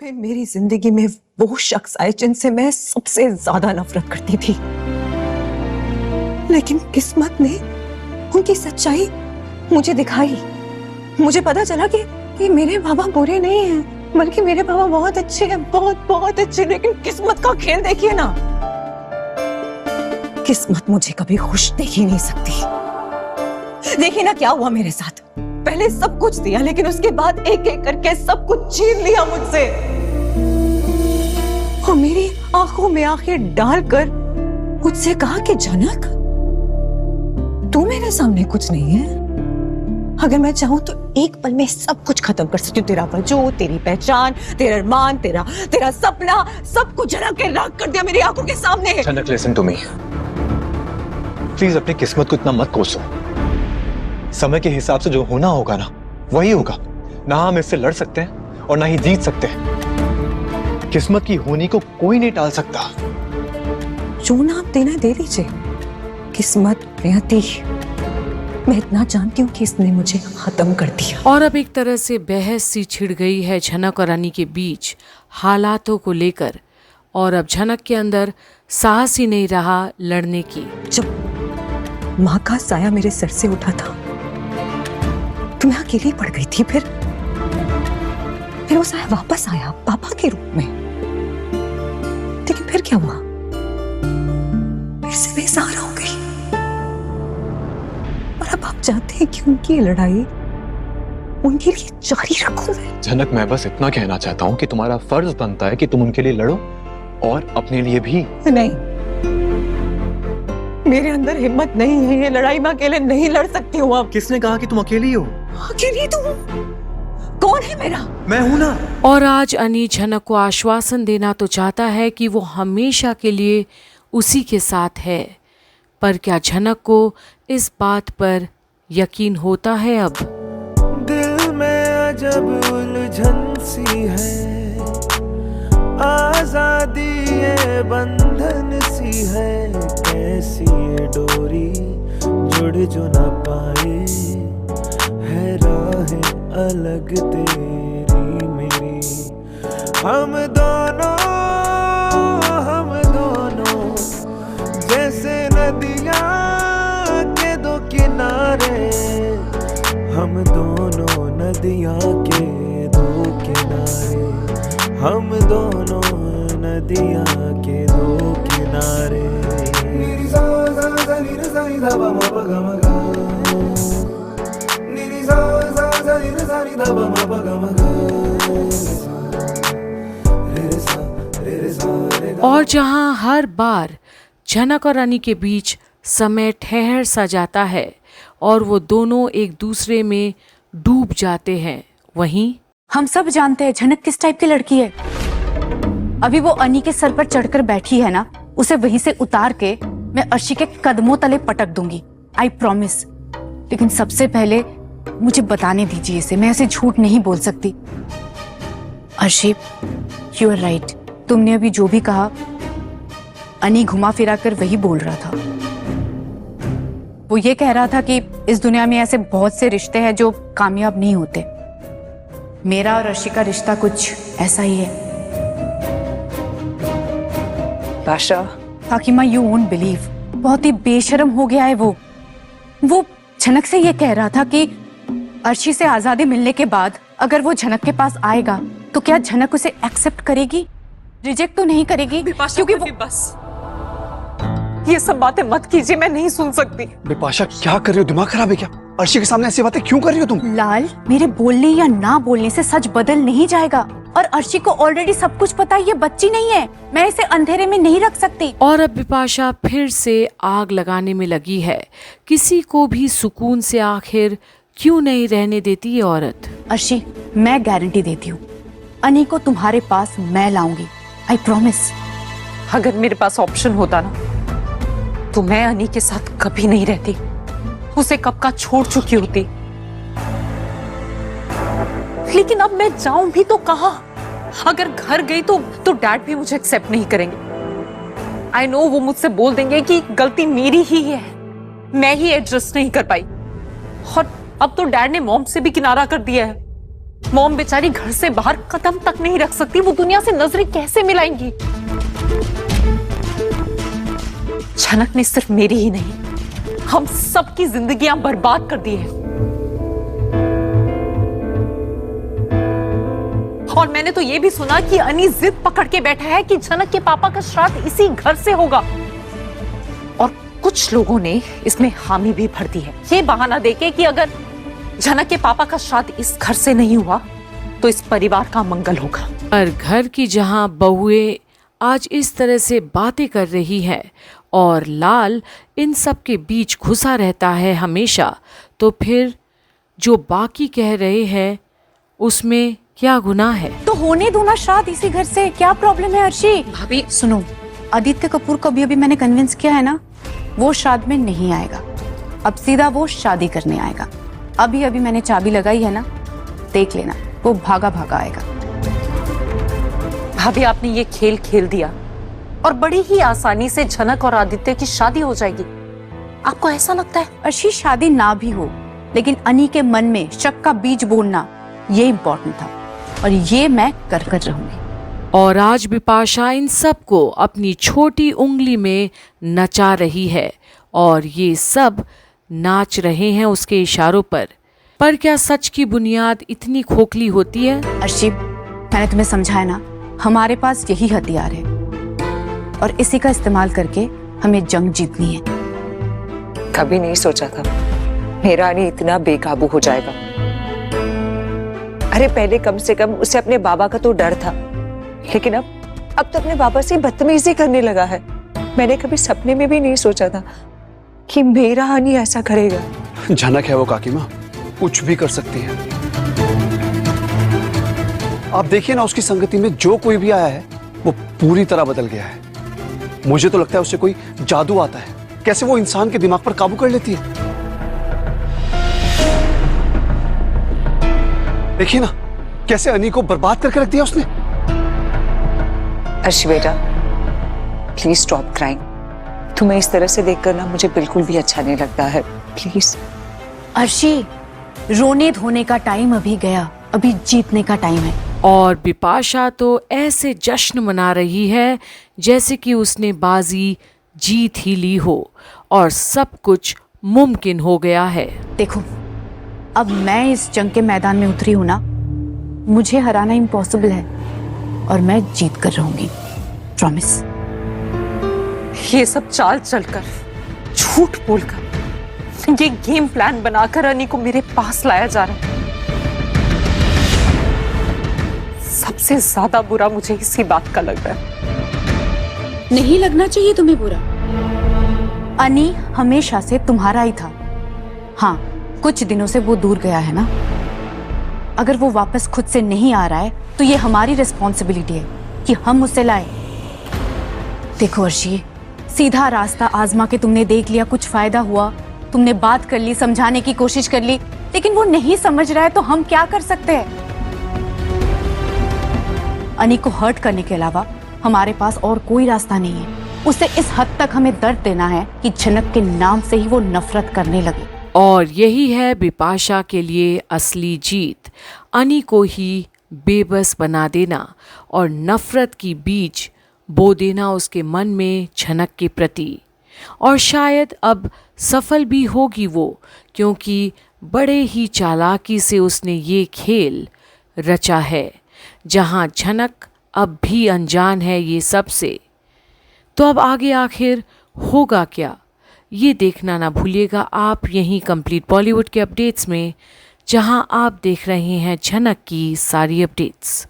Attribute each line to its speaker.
Speaker 1: फिर मेरी जिंदगी में वो शख्स आए जिनसे मैं सबसे ज्यादा नफरत करती थी, लेकिन किस्मत ने उनकी सच्चाई मुझे दिखाई। मुझे पता चला कि मेरे बाबा बुरे नहीं हैं, बल्कि मेरे बाबा बहुत अच्छे हैं, बहुत बहुत अच्छे। लेकिन किस्मत का खेल देखिए ना, किस्मत मुझे कभी खुश देख ही नहीं सकती। देखिए ना क्या हुआ मेरे साथ। पहले सब कुछ दिया, लेकिन उसके बाद एक एक करके सब कुछ छीन लिया मुझसे, और मेरी आंखों में आंखें डालकर मुझसे कहा कि जनक, तू मेरे सामने कुछ नहीं है। अगर मैं चाहूं तो एक पल में सब कुछ खत्म कर सकती हूँ। तेरा वजूद, तेरी पहचान, तेरा अरमान, तेरा सपना, सब कुछ जला के राख कर दिया मेरी आंखों के सामने।
Speaker 2: जनक, लिसन टू मी। प्लीज अपनी किस्मत को इतना मत कोसो। समय के हिसाब से जो होना होगा ना, वही होगा। ना हम इससे लड़ सकते हैं और ना ही जीत सकते हैं। किस्मत की होनी को कोई नहीं टाल सकता।
Speaker 1: जो नाम देना दे दीजिए, किस्मत नियति। मैं इतना जानती हूँ कि इसने मुझे खत्म कर दिया।
Speaker 3: और अब एक तरह से बहस सी छिड़ गई है झनक और अनी के बीच हालातों को लेकर, और अब झनक के अंदर साहस ही नहीं रहा लड़ने की।
Speaker 1: जब माँ का साया मेरे सर से उठा था तो मैं अकेली पड़ गई थी। फिर वो साया वापस आया पापा के रूप में। लेकिन फिर क्या हुआ, फिर से बेसहारा हो गई। और अब आप जानते हैं कि उनकी लड़ाई उनके लिए जारी रखूं मैं।
Speaker 2: जनक, मैं बस इतना कहना चाहता हूँ कि तुम्हारा फर्ज बनता है कि तुम उनके लिए लड़ो, और अपने लिए भी।
Speaker 1: नहीं, मेरे अंदर हिम्मत नहीं है। ये लड़ाई मैं अकेले नहीं लड़ सकती हूँ। अब
Speaker 2: किसने कहा कि तुम अकेली हो?
Speaker 1: अकेली तो हूँ। कौन है मेरा?
Speaker 2: मैं हूं ना।
Speaker 3: और आज अनी झनक को आश्वासन देना तो चाहता है कि वो हमेशा के लिए उसी के साथ है, पर क्या झनक को इस बात पर यकीन होता है? अब
Speaker 4: दिल में अजब उलझन सी है, आजादी ये बंधन सी है। कैसी ये डोरी जुड़ जो ना पाए, है राहें अलग तेरी मेरी। हम दोनों जैसे नदियाँ के दो किनारे, हम दोनों नदियाँ के दो किनारे, हम दोनों नदियाँ के दो किनारे।
Speaker 3: और जहां हर बार झनक और अनी के बीच समय ठहर सा जाता है और वो दोनों एक दूसरे में डूब जाते हैं, वहीं
Speaker 5: हम सब जानते हैं झनक किस टाइप की लड़की है। अभी वो अनी के सर पर चढ़कर बैठी है ना, उसे वहीं से उतार के मैं अर्शी के कदमों तले पटक दूंगी, आई प्रॉमिस। लेकिन सबसे पहले मुझे बताने दीजिए इसे, मैं ऐसे झूठ नहीं बोल सकती। Arshi, you are right. तुमने अभी जो भी कहा, अनी घुमा फिरा कर वही बोल रहा था। वो ये कह रहा था कि इस दुनिया में ऐसे बहुत से रिश्ते हैं जो कामयाब नहीं होते। मेरा और अर्शी का रिश्ता कुछ ऐसा ही है।
Speaker 1: बादशाह,
Speaker 5: फाकिमा, यू वोंट बिलीव, बहुत ही बेशर्म हो गया है वो झनक से ये कह रहा था कि अर्शी से आजादी मिलने के बाद अगर वो झनक के पास आएगा तो क्या झनक उसे एक्सेप्ट करेगी, रिजेक्ट तो नहीं करेगी? क्योंकि वो
Speaker 1: बस ये सब बातें मत कीजिए, मैं नहीं सुन सकती।
Speaker 6: बिपाशा, क्या कर रही हो? दिमाग खराब है क्या? अर्शी के सामने ऐसी बातें क्यों कर रही हो तुम?
Speaker 5: लाल, मेरे बोलने या ना बोलने से सच बदल नहीं जाएगा, और अर्शी को ऑलरेडी सब कुछ पता है। ये बच्ची नहीं है, मैं इसे अंधेरे में नहीं रख सकती।
Speaker 3: और अब बिपाशा फिर से आग लगाने में लगी है। किसी को भी सुकून से आखिर क्यों नहीं रहने देती ये औरत?
Speaker 5: अर्शी, मैं गारंटी देती हूँ, अनी को तुम्हारे पास मैं लाऊंगी, आई प्रॉमिस।
Speaker 1: अगर मेरे पास ऑप्शन होता ना तो मैं अनी के साथ कभी नहीं रहती, उसे कब का छोड़ चुकी होती। लेकिन अब मैं जाऊं भी तो कहां? अगर घर गई तो डैड भी मुझे एक्सेप्ट नहीं करेंगे। आई नो वो मुझसे बोल देंगे कि गलती मेरी ही है, मैं ही एडजस्ट नहीं कर पाई। और अब तो डैड ने मॉम से भी किनारा कर दिया है। मॉम बेचारी घर से बाहर कदम तक नहीं रख सकती, वो दुनिया से नजरें कैसे मिलाएंगी? झनक ने सिर्फ मेरी ही नहीं, हम सबकी जिंदगियां बर्बाद कर दी है। और मैंने तो ये भी सुना कि अनी जिद पकड़ के बैठा है कि झनक के पापा का श्राद्ध इसी घर से होगा। और कुछ लोगों ने इसमें हामी भी भर दी है, ये बहाना देके कि अगर झनक के पापा का श्राद्ध इस घर से नहीं हुआ तो इस परिवार का मंगल होगा।
Speaker 3: पर घर की जहां बहुएं आज इस तरह से बातें कर रही है और लाल इन सब के बीच घुसा रहता है हमेशा, तो फिर जो बाकी कह रहे हैं उसमें क्या गुनाह है?
Speaker 5: तो होने दो ना श्राद्ध इसी घर से, क्या प्रॉब्लम है अर्शी? भाभी सुनो, आदित्य कपूर को अभी मैंने कन्विंस किया है ना, वो श्राद्ध में नहीं आएगा। अब सीधा वो शादी करने आएगा। अभी मैंने चाबी लगाई है ना, देख लेना, वो भागा भागा आएगा।
Speaker 1: भाभी आपने ये खेल खेल दिया और बड़ी ही आसानी से झनक और आदित्य की शादी हो जाएगी। आपको ऐसा लगता है?
Speaker 5: अर्शी शादी ना भी हो, लेकिन अनी के मन में शक का बीज बोलना ये इम्पोर्टेंट था, और ये मैं कर रहूंगी।
Speaker 3: और आज बिपाशा इन सबको अपनी छोटी उंगली में नचा रही है और ये सब नाच रहे हैं उसके इशारों पर क्या सच की बुनियाद इतनी खोखली होती है?
Speaker 5: अर्शी, मैंने तुम्हें समझाया ना, हमारे पास यही हथियार है और इसी का इस्तेमाल करके हमें जंग जीतनी है।
Speaker 7: कभी नहीं सोचा था मेरा अनी इतना बेकाबू हो जाएगा। अरे पहले कम से कम उसे अपने बाबा का तो डर था, लेकिन अब तो अपने बाबा से बदतमीजी करने लगा है। मैंने कभी सपने में भी नहीं सोचा था कि मेरा अनी ऐसा करेगा।
Speaker 6: झनक है वो काकी माँ, कुछ भी कर सकती है। आप देखिए ना, उसकी संगति में जो कोई भी आया है वो पूरी तरह बदल गया है। मुझे तो लगता है उससे कोई जादू आता है, कैसे वो इंसान के दिमाग पर काबू कर लेती है। देखिए ना, कैसे अनी को बर्बाद करके रख दिया उसने।
Speaker 7: अर्शी बेटा, प्लीज स्टॉप क्राइंग। तुम्हें इस तरह से देखकर ना मुझे बिल्कुल भी अच्छा नहीं लगता है, प्लीज।
Speaker 5: अर्शी, रोने धोने का टाइम अभी गया, अभी जीतने का टाइम है।
Speaker 3: और बिपाशा तो ऐसे जश्न मना रही है जैसे कि उसने बाजी जीत ही ली हो और सब कुछ मुमकिन हो गया है।
Speaker 5: देखो, अब मैं इस जंग के मैदान में उतरी हूं ना, मुझे हराना इम्पॉसिबल है और मैं जीत कर रहूंगी, प्रॉमिस।
Speaker 1: ये सब चाल चलकर, झूठ बोलकर, ये गेम प्लान बनाकर अनी को मेरे पास लाया जा रहा है। सबसे ज्यादा बुरा मुझे इसी बात का लग रहा है।
Speaker 5: नहीं लगना चाहिए तुम्हें बुरा। अनी हमेशा से तुम्हारा ही था। हाँ, कुछ दिनों से वो दूर गया है ना, अगर वो वापस खुद से नहीं आ रहा है तो ये हमारी रिस्पॉन्सिबिलिटी है कि हम उसे लाए। देखो अर्शी, सीधा रास्ता आजमा के तुमने देख लिया, कुछ फायदा हुआ, तुमने बात कर ली, समझाने की कोशिश कर ली, लेकिन वो नहीं समझ रहा है तो हम क्या कर सकते हैं? अनी को हर्ट करने के अलावा हमारे पास और कोई रास्ता नहीं है। उसे इस हद तक हमें दर्द देना है कि झनक के नाम से ही वो नफरत करने लगे।
Speaker 3: और यही है बिपाशा के लिए असली जीत, अनी को ही बेबस बना देना और नफरत की बीज बो देना उसके मन में झनक के प्रति। और शायद अब सफल भी होगी वो, क्योंकि बड़े ही चालाकी से उसने ये खेल रचा है, जहां झनक अब भी अनजान है ये सब से। तो अब आगे आखिर होगा क्या, ये देखना ना भूलिएगा आप यहीं कंप्लीट बॉलीवुड के अपडेट्स में, जहां आप देख रहे हैं झनक की सारी अपडेट्स।